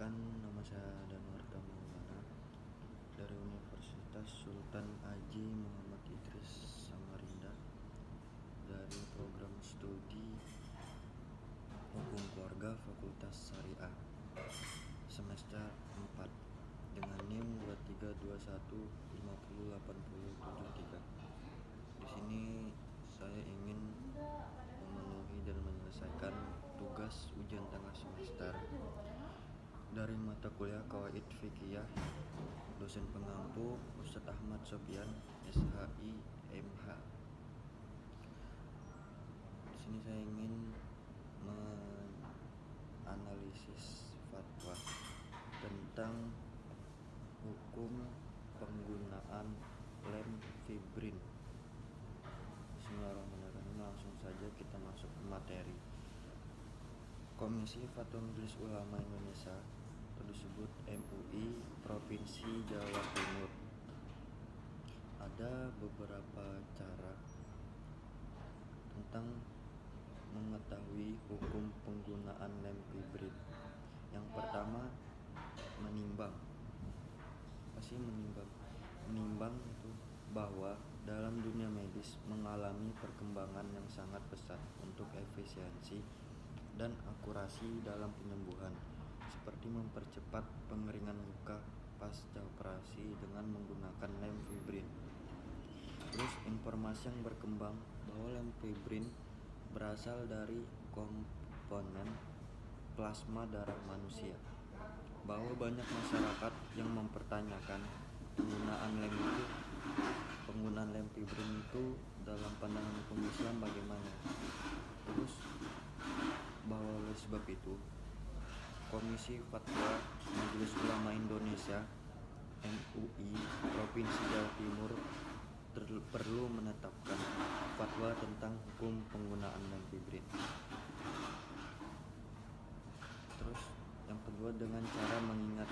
Perkenalkan, nama saya Danwar Maulana dari Universitas Sultan Haji Muhammad Idris Samarinda dari program studi Hukum Keluarga Fakultas Syariah semester 4 dengan NIM 2321508073. Di sini saya ingin memenuhi dan menyelesaikan tugas ujian tengah semester dari mata kuliah Qawaid Fiqhiyah, dosen pengampu Ustadz Ahmad Sofyan, SHI, MH. Di sini saya ingin menganalisis fatwa tentang hukum penggunaan lem fibrin. Bismillahirrahmanirrahim. Langsung saja kita masuk ke materi. Komisi Fatwa Majelis Ulama Indonesia atau disebut MUI Provinsi Jawa Timur. Ada beberapa cara tentang mengetahui hukum penggunaan lem fibrin. Yang pertama, menimbang. Apa sih menimbang? Menimbang itu bahwa dalam dunia medis mengalami perkembangan yang sangat pesat untuk efisiensi dan akurasi dalam penyembuhan, seperti mempercepat pengeringan luka pasca operasi dengan menggunakan lem fibrin. Terus informasi yang berkembang bahwa lem fibrin berasal dari komponen plasma darah manusia, bahwa banyak masyarakat yang mempertanyakan penggunaan lem fibrin itu dalam pandangan hukum Islam bagaimana. Terus bahwa oleh sebab itu Komisi Fatwa Majelis Ulama Indonesia MUI Provinsi Jawa Timur perlu menetapkan fatwa tentang hukum penggunaan lem fibrin. Terus yang kedua, dengan cara mengingat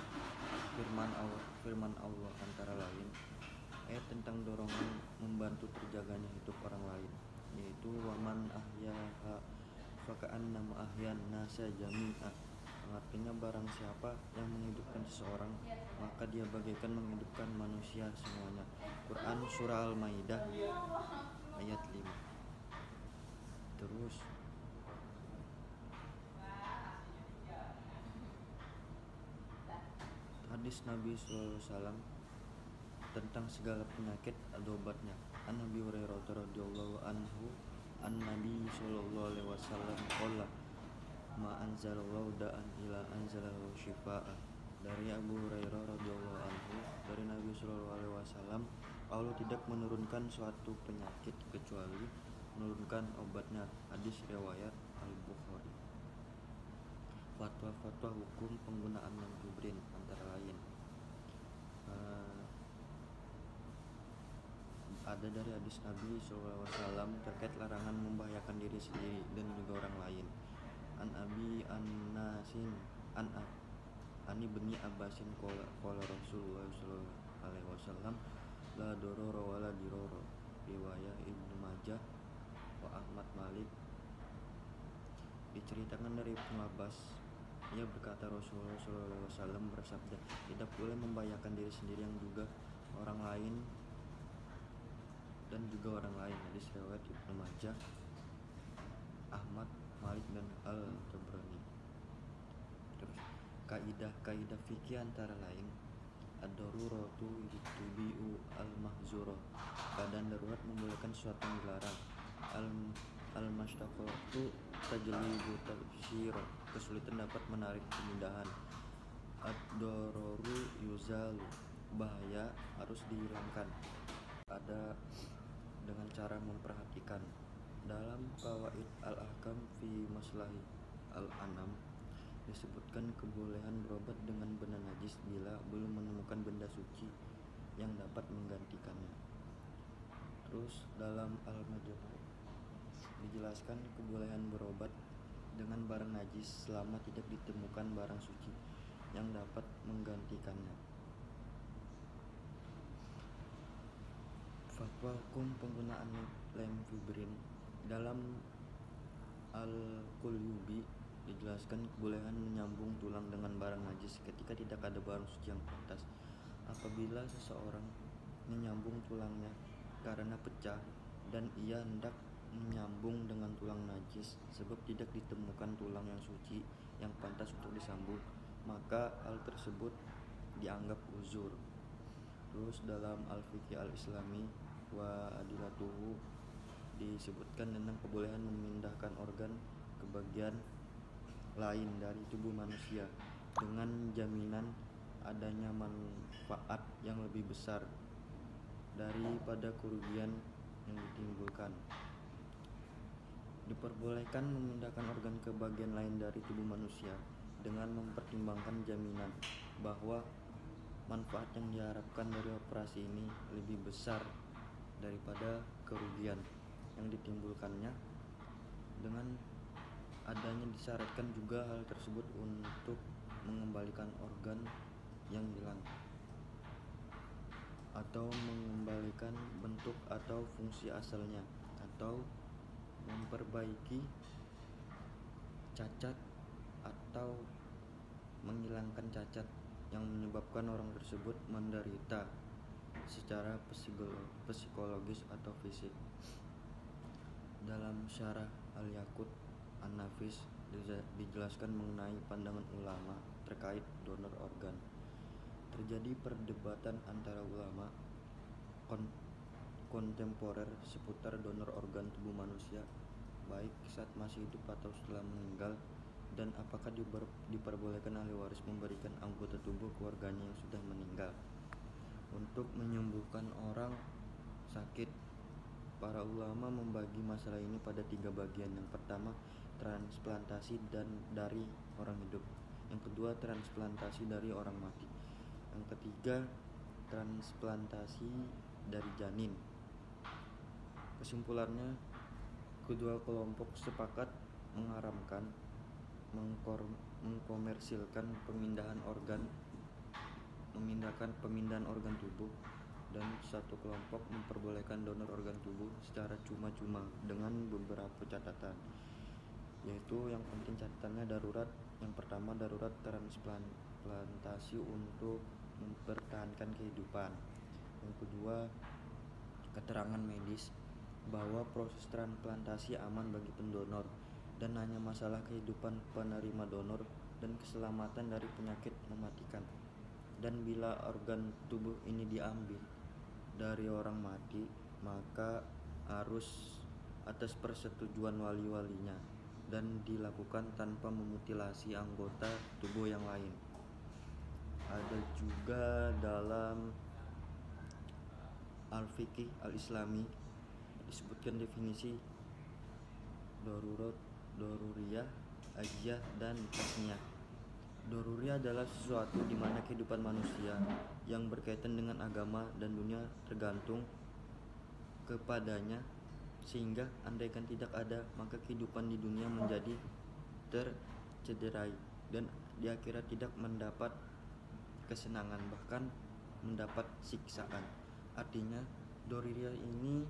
firman Allah antara lain ayat tentang dorongan membantu terjaganya hidup orang lain, yaitu waman ahyaha faka'annama ahyan nasa jami'a. Artinya barang siapa yang menghidupkan seseorang maka dia bagaikan menghidupkan manusia semuanya. Quran surah Al-Maidah ayat 5. Terus hadis Nabi SAW tentang segala penyakit ada obatnya. An Nabi Hurairah radhiyallahu anhu an Nabi sallallahu alaihi wasallam qala ma anzalallahu da'an ila anzalahu shifaa. Dari Abu Hurairah radhiyallahu anhu dari Nabi sallallahu alaihi wasallam, Allah tidak menurunkan suatu penyakit kecuali menurunkan obatnya. Hadis riwayat Al-Bukhari. Fatwa-fatwa hukum penggunaan lem fibrin antara lain ada dari hadis Nabi SAW terkait larangan membahayakan diri sendiri dan juga orang lain. An Abi An-Nasin Ani bni Abbasin qala Rasulullah sallallahu alaihi wasallam la dororo wala diroro. Riwayat Ibnu Majah wa Ahmad Malik. Diceritakan dari Ibnu Abbas, ia berkata Rasulullah sallallahu alaihi wasallam bersabda, tidak boleh membahayakan diri sendiri yang juga orang lain dan juga orang lain. Hadis riwayat Ibnu Majah, Ahmad, Malik dan Al-Tabrani. Terus kaidah fikih antara lain ad-daruratu tubi'u al-mahzurah. Keadaan darurat membolehkan sesuatu yang dilarang. Al-masyaqqatu tajlibu tafsir. Kesulitan dapat menarik pemindahan. Ad-dararu yuzalu. Bahaya harus dihilangkan. Ada dengan cara memperhatikan. Dalam Qawaid Al-Ahkam fi Maslahi Al-Anam disebutkan kebolehan berobat dengan benda najis bila belum menemukan benda suci yang dapat menggantikannya. Terus dalam Al-Majmu' dijelaskan kebolehan berobat dengan barang najis selama tidak ditemukan barang suci yang dapat menggantikannya. Fatwa hukum penggunaan lem fibrin dalam Al-Qulyubi dijelaskan kebolehan menyambung tulang dengan barang najis ketika tidak ada barang suci yang pantas. Apabila seseorang menyambung tulangnya karena pecah dan ia hendak menyambung dengan tulang najis sebab tidak ditemukan tulang yang suci yang pantas untuk disambung, maka hal tersebut dianggap uzur. Terus dalam Al-Fiqh Al-Islami wa Adilatuhu disebutkan tentang kebolehan memindahkan organ ke bagian lain dari tubuh manusia dengan jaminan adanya manfaat yang lebih besar daripada kerugian yang ditimbulkan. Diperbolehkan memindahkan organ ke bagian lain dari tubuh manusia dengan mempertimbangkan jaminan bahwa manfaat yang diharapkan dari operasi ini lebih besar daripada kerugian yang ditimbulkannya. Dengan adanya disyaratkan juga hal tersebut untuk mengembalikan organ yang hilang atau mengembalikan bentuk atau fungsi asalnya atau memperbaiki cacat atau menghilangkan cacat yang menyebabkan orang tersebut menderita secara psikologis atau fisik. Dalam Syarah Al-Yaqut An-Nafis dijelaskan mengenai pandangan ulama terkait donor organ. Terjadi perdebatan antara ulama kontemporer seputar donor organ tubuh manusia, baik saat masih hidup atau setelah meninggal, dan apakah diperbolehkan ahli waris memberikan anggota tubuh keluarganya yang sudah meninggal untuk menyembuhkan orang sakit. Para ulama membagi masalah ini pada 3 bagian. Yang pertama, transplantasi dari orang hidup. Yang kedua, transplantasi dari orang mati. Yang ketiga, transplantasi dari janin. Kesimpulannya, kedua kelompok sepakat mengharamkan mengkomersilkan pemindahan organ tubuh, dan satu kelompok memperbolehkan donor organ tubuh secara cuma-cuma dengan beberapa catatan, yaitu yang penting catatannya darurat. Yang pertama, darurat transplantasi untuk mempertahankan kehidupan. Yang kedua, keterangan medis bahwa proses transplantasi aman bagi pendonor dan hanya masalah kehidupan penerima donor dan keselamatan dari penyakit mematikan. Dan bila organ tubuh ini diambil dari orang mati, maka harus atas persetujuan wali-walinya dan dilakukan tanpa memutilasi anggota tubuh yang lain. Ada juga dalam Al-Fiqh Al-Islami disebutkan definisi darurat, daruriyah, ajiyah, dan tasniyah. Daruriyah adalah sesuatu di mana kehidupan manusia yang berkaitan dengan agama dan dunia tergantung kepadanya, sehingga andaikan tidak ada, maka kehidupan di dunia menjadi tercederai dan di akhirat tidak mendapat kesenangan, bahkan mendapat siksaan. Artinya, daruriyah ini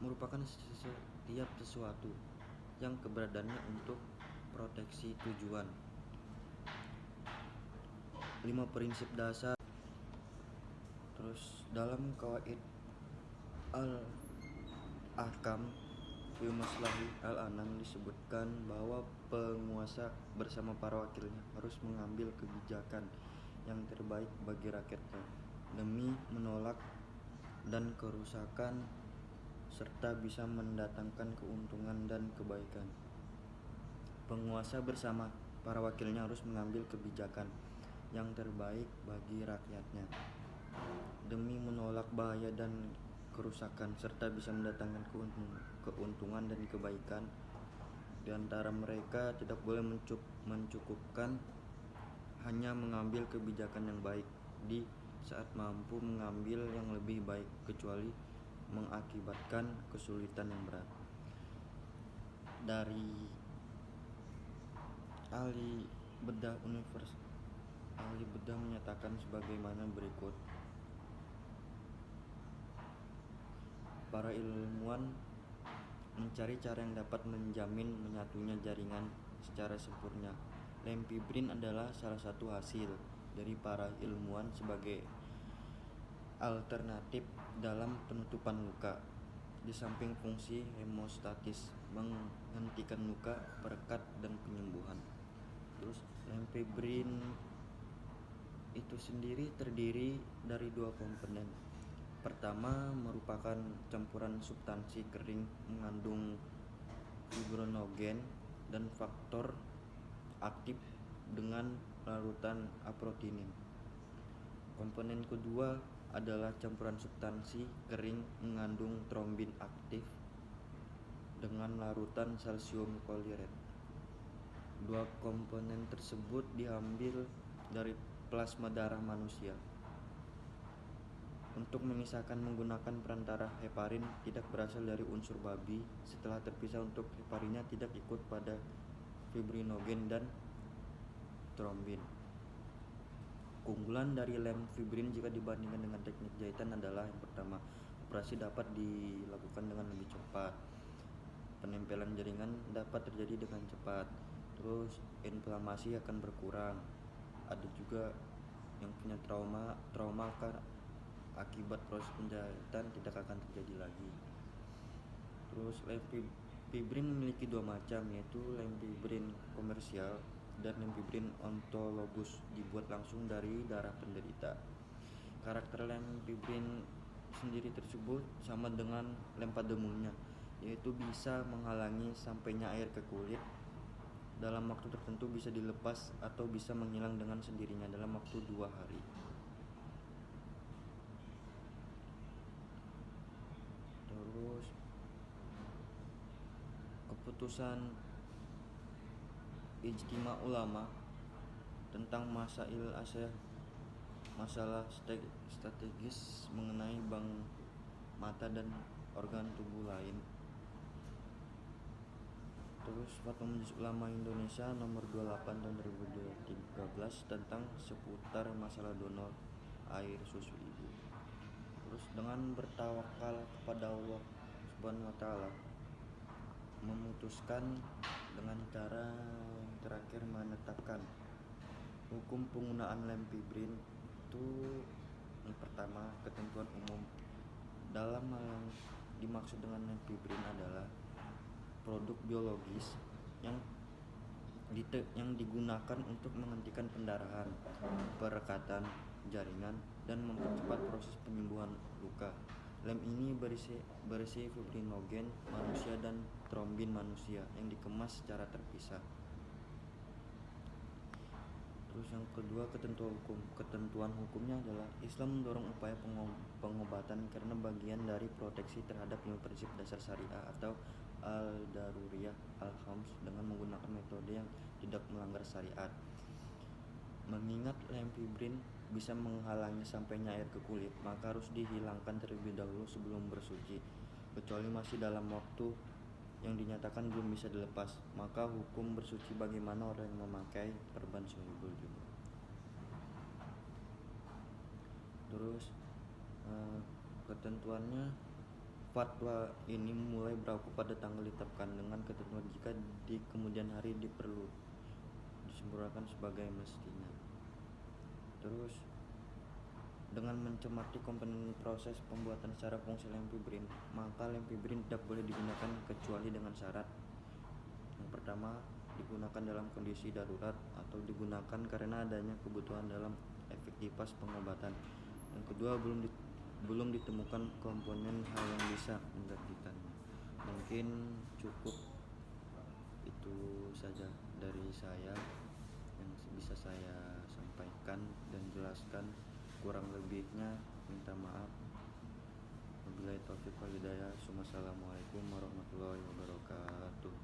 merupakan setiap sesuatu yang keberadaannya untuk proteksi tujuan. 5 prinsip dasar. Terus dalam Qawaid Al-Ahkam fi Maslahi Al-Anan disebutkan bahwa penguasa bersama para wakilnya harus mengambil kebijakan yang terbaik bagi rakyatnya demi menolak dan kerusakan serta bisa mendatangkan keuntungan dan kebaikan. Penguasa bersama para wakilnya harus mengambil kebijakan yang terbaik bagi rakyatnya demi menolak bahaya dan kerusakan serta bisa mendatangkan keuntungan dan kebaikan. Di antara mereka tidak boleh mencukupkan hanya mengambil kebijakan yang baik di saat mampu mengambil yang lebih baik, kecuali mengakibatkan kesulitan yang berat. Dari ahli bedah menyatakan sebagaimana berikut. Para ilmuwan mencari cara yang dapat menjamin menyatunya jaringan secara sempurna. Lem fibrin adalah salah satu hasil dari para ilmuwan sebagai alternatif dalam penutupan luka. Di samping fungsi hemostatis menghentikan luka, perekat, dan penyembuhan. Terus lem fibrin itu sendiri terdiri dari dua komponen. Pertama merupakan campuran substansi kering mengandung fibrinogen dan faktor aktif dengan larutan aproteinin. Komponen kedua adalah campuran substansi kering mengandung trombin aktif dengan larutan kalsium klorid. Dua komponen tersebut diambil dari plasma darah manusia. Untuk memisahkan menggunakan perantara, heparin tidak berasal dari unsur babi. Setelah terpisah, untuk heparinnya tidak ikut pada fibrinogen dan trombin. Keunggulan dari lem fibrin jika dibandingkan dengan teknik jahitan adalah yang pertama, operasi dapat dilakukan dengan lebih cepat. Penempelan jaringan dapat terjadi dengan cepat. Terus inflamasi akan berkurang. Ada juga yang punya trauma akibat proses penjahitan tidak akan terjadi lagi. Terus lem fibrin memiliki dua macam, yaitu lem fibrin komersial dan lem fibrin ontologus, dibuat langsung dari darah penderita. Karakter lem fibrin sendiri tersebut sama dengan lem pada umumnya, yaitu bisa menghalangi sampainya air ke kulit dalam waktu tertentu, bisa dilepas atau bisa menghilang dengan sendirinya dalam waktu 2 hari. Terus keputusan Ijtima Ulama tentang masalah strategis mengenai bank mata dan organ tubuh lain. Terus Fatwa Majelis Ulama Indonesia nomor 28 tahun 2013 tentang seputar masalah donor air susu ibu. Terus dengan bertawakal kepada Allah Subhanahu wa taala, memutuskan dengan cara yang terakhir menetapkan hukum penggunaan lem fibrin. Itu yang pertama, ketentuan umum. Dalam hal yang dimaksud dengan lem fibrin adalah produk biologis yang digunakan untuk menghentikan pendarahan, perekatan jaringan, dan mempercepat proses penyembuhan luka. Lem ini berisi fibrinogen manusia dan trombin manusia yang dikemas secara terpisah. Terus yang kedua, ketentuan hukumnya adalah Islam mendorong upaya pengobatan karena bagian dari proteksi terhadap 5 prinsip dasar syariah atau al-daruriyah al-khams dengan menggunakan metode yang tidak melanggar syariat. Mengingat lem fibrin bisa menghalangi sampainya air ke kulit, maka harus dihilangkan terlebih dahulu sebelum bersuci. Kecuali masih dalam waktu yang dinyatakan belum bisa dilepas, maka hukum bersuci bagaimana orang yang memakai perban sahihul jumuh. Terus ketentuannya, fatwa ini mulai berlaku pada tanggal ditetapkan dengan ketentuan jika di kemudian hari disempurnakan sebagai mestinya. Terus dengan mencermati komponen proses pembuatan secara fungsi lem fibrin, maka lem fibrin tidak boleh digunakan kecuali dengan syarat. Yang pertama, digunakan dalam kondisi darurat atau digunakan karena adanya kebutuhan dalam efektivitas pengobatan. Yang kedua, belum ditemukan komponen hal yang bisa menggantikannya. Mungkin cukup itu saja dari saya yang bisa saya sampaikan dan jelaskan. Kurang lebihnya minta maaf. Wabillahi taufiq wal hidayah. Assalamualaikum warahmatullahi wabarakatuh.